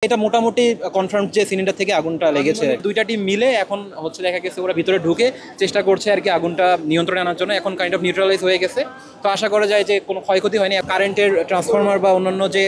এটা মোটামুটি কনফার্ম যে সিলিন্ডার থেকে আগুনটা লেগেছে। দুইটা টিম মিলে এখন হচ্ছে দেখা গেছে ওরা ভিতরে ঢুকে চেষ্টা করছে আর কি আগুনটা নিয়ন্ত্রণে আনার জন্য। এখন কাইন্ড অফ নিউট্রালাইজ হয়ে গেছে, তো আশা করা যায় যে কোনো ক্ষয়ক্ষতি হয়নি। কারেন্টের ট্রান্সফরমার বা অন্যান্য যে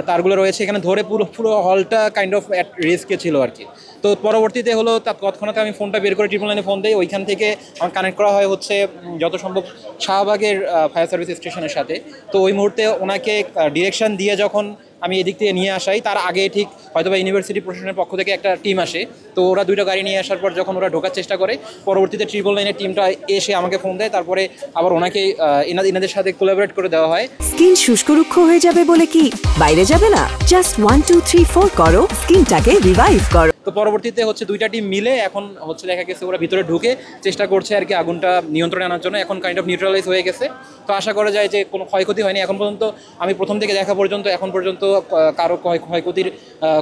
তারগুলো রয়েছে এখানে ধরে পুরো পুরো হলটা কাইন্ড অফ অ্যাট রিস্কে ছিল আর কি। তো পরবর্তীতে হলো তৎক্ষণাৎ আমি ফোনটা বের করে ট্রিপল লাইনে ফোন দিই। ওইখান থেকে আমার কানেক্ট করা হয় হচ্ছে যত সম্ভব শাহবাগের ফায়ার সার্ভিস স্টেশনের সাথে। তো ওই মুহূর্তে ওনাকে ডিরেকশন দিয়ে যখন আমি এদিক থেকে নিয়ে আসাই, তার আগে ঠিক হয়তো বা ইউনিভার্সিটি প্রশাসনের পক্ষ থেকে একটা টিম আসে। তো ওরা দুইটা গাড়ি নিয়ে আসার পর যখন ওরা ঢোকার চেষ্টা করে, পরবর্তীতে ট্রিপল লাইনের টিমটা এসে আমাকে ফোন দেয়। তারপরে আবার ওনাকে এনাদের সাথে কোলাবরেট করে দেওয়া হয়। স্কিন শুষ্ক রুক্ষ হয়ে যাবে বলে কি বাইরে যাবে না? জাস্ট 1 2 3 4 করো, স্কিনটাকে রিভাইভ করো। তো পরবর্তীতে হচ্ছে দুইটা টিম মিলে এখন হচ্ছে দেখা গেছে ওরা ভিতরে ঢুকে চেষ্টা করছে আর কি আগুনটা নিয়ন্ত্রণে আনার জন্য। এখন কাইন্ড অফ নিউট্রালাইজ হয়ে গেছে, তো আশা করা যায় যে কোনো ক্ষয়ক্ষতি হয়নি এখন পর্যন্ত। আমি প্রথম থেকে দেখা পর্যন্ত এখন পর্যন্ত কারো ক্ষয়ক্ষতির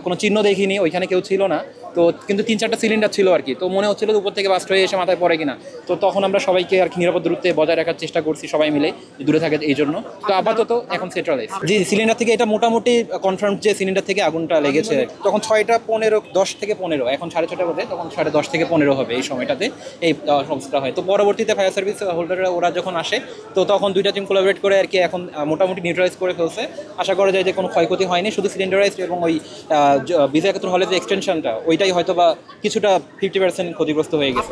কোনো চিহ্ন দেখিনি, ওইখানে কেউ ছিল না। তো কিন্তু 3-4টা সিলিন্ডার ছিল আর কি, তো মনে হচ্ছিল উপর থেকে বাস্ট হয়ে এসে মাথায় পড়ে কিনা। তো তখন আমরা সবাইকে আর কি নিরাপদ দূরত্বে বজায় রাখার চেষ্টা করছি সবাই মিলে, দূরে থাকে এই জন্য। তো আপাতত এখন সেন্ট্রালাইজ। জি, সিলিন্ডার থেকে এটা মোটামুটি কনফার্ম যে সিলিন্ডার থেকে আগুনটা লেগেছে। তখন 6:15, 10 থেকে 15, এখন 6:30 বাজে, তখন 10:30 থেকে 15 হবে এই সময়টাতে এই অবস্থা হয়। তো পরবর্তীতে ফায়ার সার্ভিস হোল্ডাররা ওরা যখন আসে, তো তখন দুইটা টিম কোলাবরেট করে আর কি এখন মোটামুটি নিউট্রালাইজ করে ফেলছে। আশা করা যায় যে কোনো ক্ষয়ক্ষতি হয়নি, শুধু সিলিন্ডারাইজড এবং ওই বিজয় একাত্তর হলের যে এক্সটেনশনটা ওইটাই হয়তো বা কিছুটা 50% ক্ষতিগ্রস্ত হয়ে গেছে।